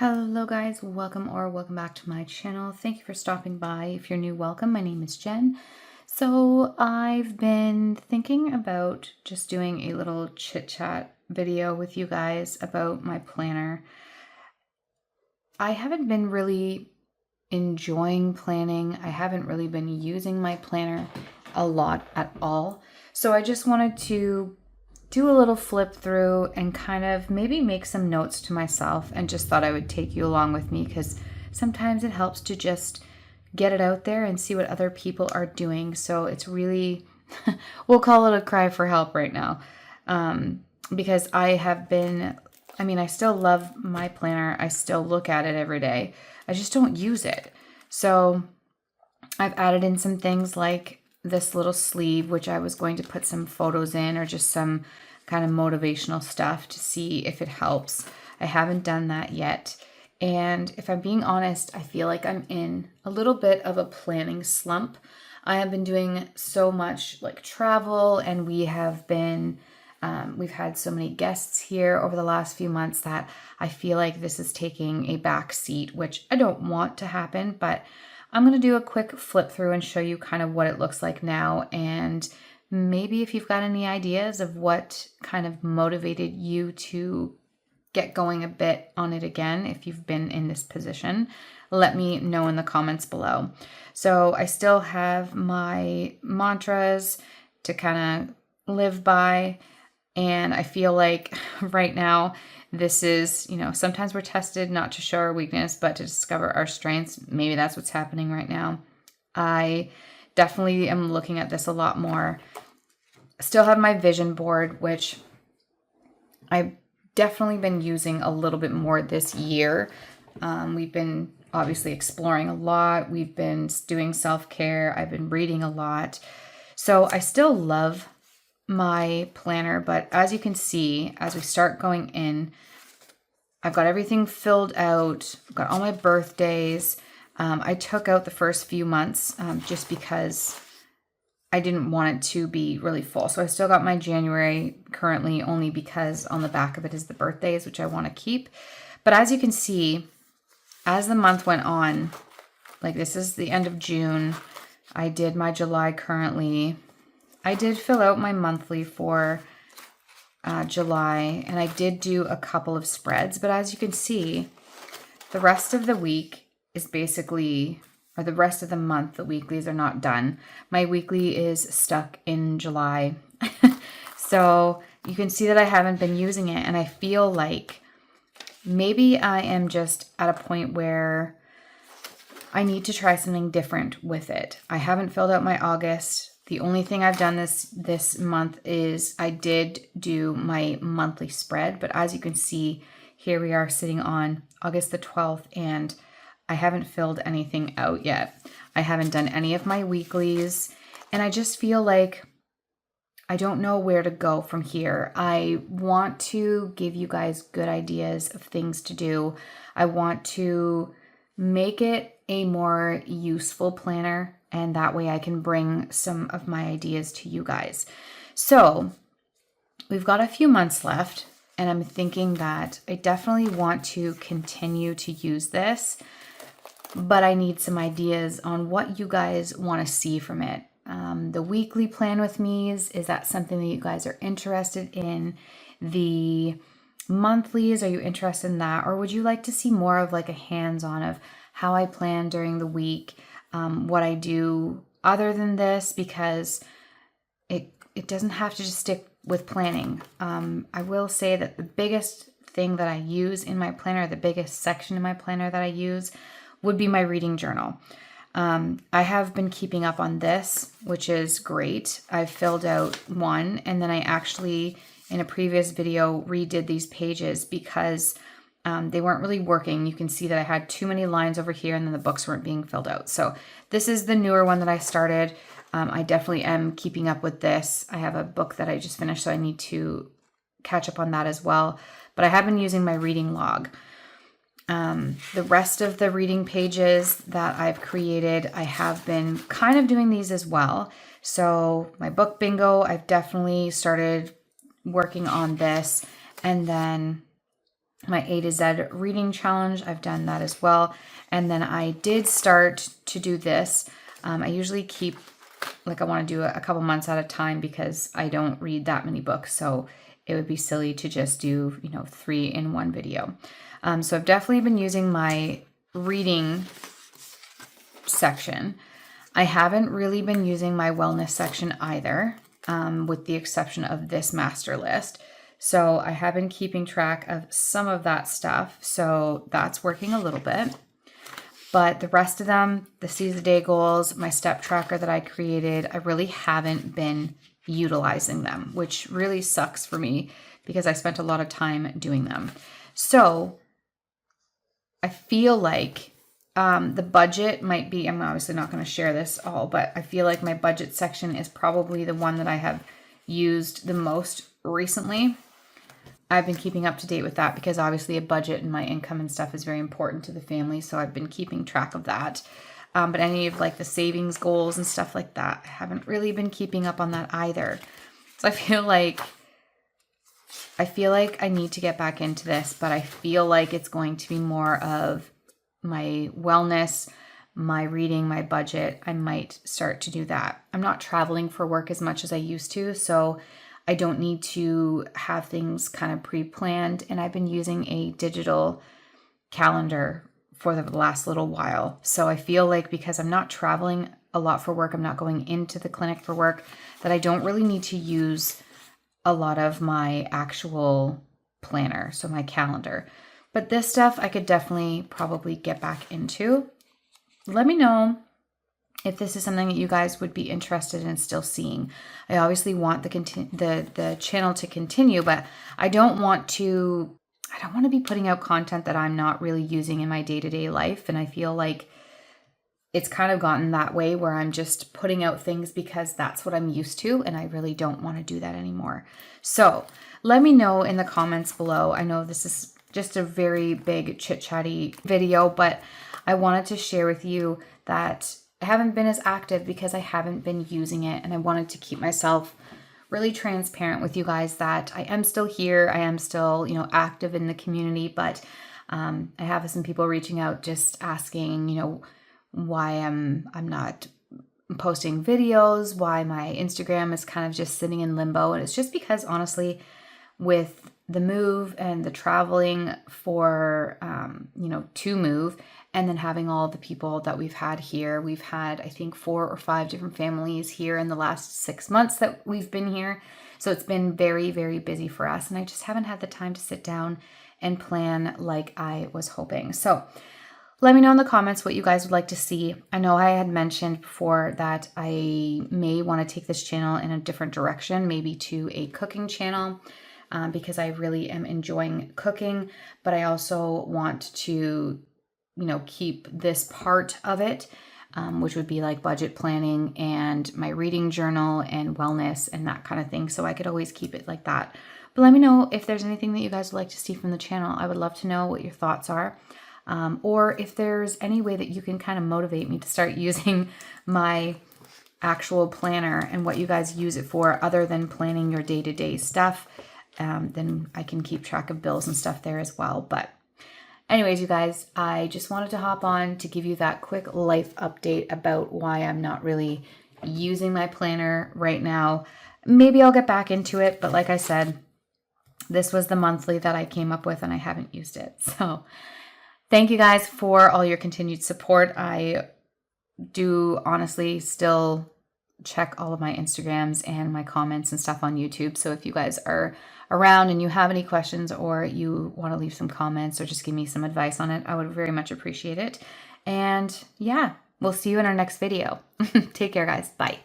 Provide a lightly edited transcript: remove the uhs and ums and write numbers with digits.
Hello guys, welcome back to my channel. Thank you for stopping by. If you're new, welcome. My name is Jen. So I've been thinking about just doing a little chit chat video with you guys about my planner. I haven't been really enjoying planning. I haven't really been using my planner a lot at all. So I just wanted to do a little flip through and kind of maybe make some notes to myself, and just thought I would take you along with me because sometimes it helps to just get it out there and see what other people are doing. So it's really, we'll call it a cry for help right now, because I still love my planner. I still look at it every day. I just don't use it. So I've added in some things like this little sleeve, which I was going to put some photos in or just some kind of motivational stuff to see if it helps. I haven't done that yet. And if I'm being honest, I feel like I'm in a little bit of a planning slump. I have been doing so much like travel, and we've had so many guests here over the last few months that I feel like this is taking a back seat, which I don't want to happen, but I'm going to do a quick flip through and show you kind of what it looks like now, and maybe if you've got any ideas of what kind of motivated you to get going a bit on it again, if you've been in this position, let me know in the comments below. So I still have my mantras to kind of live by, and I feel like right now this is, sometimes we're tested not to show our weakness, but to discover our strengths. Maybe that's what's happening right now. I definitely am looking at this a lot more. Still have my vision board, which I've definitely been using a little bit more this year. We've been obviously exploring a lot. We've been doing self-care. I've been reading a lot. So I still love my planner, but as you can see, as we start going in, I've got everything filled out. I've got all my birthdays. I took out the first few months just because I didn't want it to be really full. So I still got my January currently, only because on the back of it is the birthdays, which I want to keep. But as you can see, as the month went on, like this is the end of June. I did my July currently. I did fill out my monthly for July, and I did do a couple of spreads, but as you can see, the rest of the week is basically, or the rest of the month, the weeklies are not done. My weekly is stuck in July. So you can see that I haven't been using it, and I feel like maybe I am just at a point where I need to try something different with it. I haven't filled out my August. The only thing I've done this month is I did do my monthly spread, but as you can see, here we are sitting on August the 12th, and I haven't filled anything out yet. I haven't done any of my weeklies, and I just feel like I don't know where to go from here. I want to give you guys good ideas of things to do. I want to make it a more useful planner, and that way I can bring some of my ideas to you guys. So we've got a few months left, and I'm thinking that I definitely want to continue to use this, but I need some ideas on what you guys want to see from it. The weekly plan with me's, is that something that you guys are interested in? The monthlies, are you interested in that? Or would you like to see more of like a hands-on of how I plan during the week, what I do other than this, because it doesn't have to just stick with planning. I will say that the biggest thing that I use in my planner, the biggest section in my planner that I use, would be my reading journal. I have been keeping up on this, which is great. I've filled out one, and then I actually, in a previous video, redid these pages because they weren't really working. You can see that I had too many lines over here, and then the books weren't being filled out. So this is the newer one that I started. I definitely am keeping up with this. I have a book that I just finished, so I need to catch up on that as well. But I have been using my reading log. The rest of the reading pages that I've created, I have been kind of doing these as well. So my book bingo, I've definitely started working on this. And then my A to Z reading challenge. I've done that as well. And then I did start to do this. I usually keep, like, I want to do a couple months at a time because I don't read that many books. So it would be silly to just do, 3 in one video. So I've definitely been using my reading section. I haven't really been using my wellness section either, with the exception of this master list. So I have been keeping track of some of that stuff. So that's working a little bit. But the rest of them, the seize the day goals, my step tracker that I created, I really haven't been utilizing them, which really sucks for me because I spent a lot of time doing them. So I feel like the budget might be, I'm obviously not going to share this all, but I feel like my budget section is probably the one that I have used the most recently. I've been keeping up to date with that because obviously a budget and my income and stuff is very important to the family. So I've been keeping track of that. But any of like the savings goals and stuff like that, I haven't really been keeping up on that either. So I feel like I need to get back into this, but I feel like it's going to be more of my wellness, my reading, my budget. I might start to do that. I'm not traveling for work as much as I used to, so I don't need to have things kind of pre-planned. And I've been using a digital calendar for the last little while. So I feel like because I'm not traveling a lot for work, I'm not going into the clinic for work, that I don't really need to use a lot of my actual planner, so my calendar. But this stuff I could definitely probably get back into. Let me know if this is something that you guys would be interested in still seeing. I obviously want the channel to continue, but I don't want to be putting out content that I'm not really using in my day-to-day life. And I feel like it's kind of gotten that way where I'm just putting out things because that's what I'm used to, and I really don't want to do that anymore. So let me know in the comments below. I know this is just a very big chit-chatty video, but I wanted to share with you that I haven't been as active because I haven't been using it, and I wanted to keep myself really transparent with you guys that I am still here. I am still, active in the community, but I have some people reaching out just asking, why I'm not posting videos, why my Instagram is kind of just sitting in limbo. And it's just because honestly, with the move and the traveling for, to move, and then having all the people that we've had here, we've had, I think, 4 or 5 different families here in the last 6 months that we've been here. So it's been very, very busy for us. And I just haven't had the time to sit down and plan like I was hoping. So let me know in the comments what you guys would like to see. I know I had mentioned before that I may want to take this channel in a different direction, maybe to a cooking channel, because I really am enjoying cooking, but I also want to, keep this part of it, which would be like budget planning and my reading journal and wellness and that kind of thing. So I could always keep it like that. But let me know if there's anything that you guys would like to see from the channel. I would love to know what your thoughts are. Or if there's any way that you can kind of motivate me to start using my actual planner and what you guys use it for other than planning your day-to-day stuff, then I can keep track of bills and stuff there as well. But anyways, you guys, I just wanted to hop on to give you that quick life update about why I'm not really using my planner right now. Maybe I'll get back into it, but like I said, this was the monthly that I came up with and I haven't used it. So thank you guys for all your continued support. I do honestly still check all of my Instagrams and my comments and stuff on YouTube. So if you guys are around and you have any questions or you want to leave some comments or just give me some advice on it, I would very much appreciate it. And yeah, we'll see you in our next video. Take care, guys. Bye.